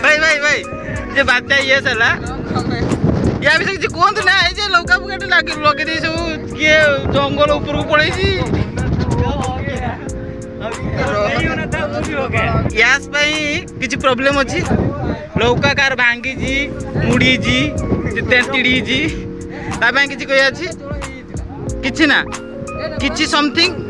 भाई भाई भाई जे बातटा ये सला या विषय जे कोन ना ए जे लौका बुकाटे लगे दे सब किए जंगल ऊपर को पड़े छी यास भाई किछि प्रॉब्लम अछि लौका कार भांगी जी मुड़ी जी तेंतिड़ी जी ता भाई किछि कोइ अछि किछि ना किछि समथिंग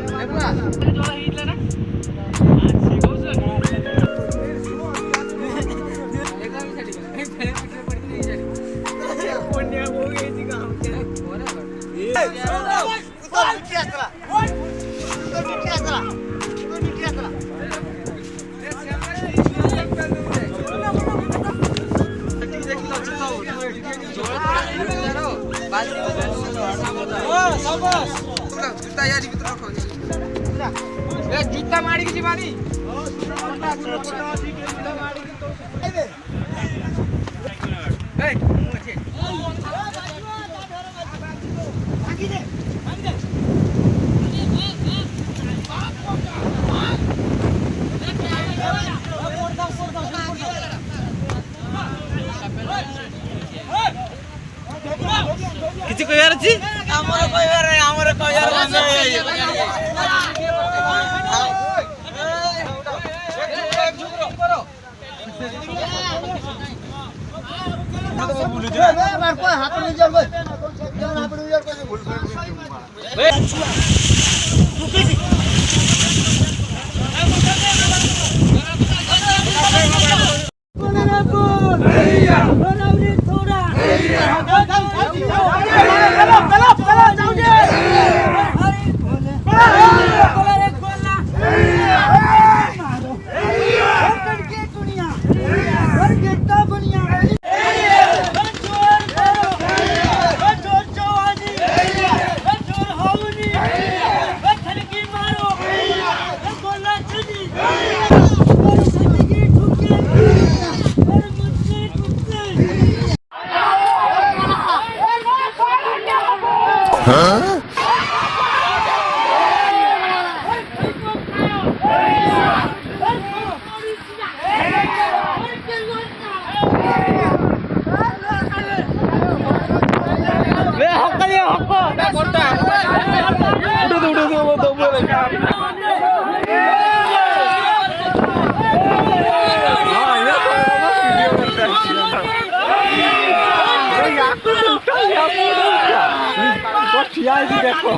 जूता मारी की मारी किसी को यार जी हमारे को यार देखो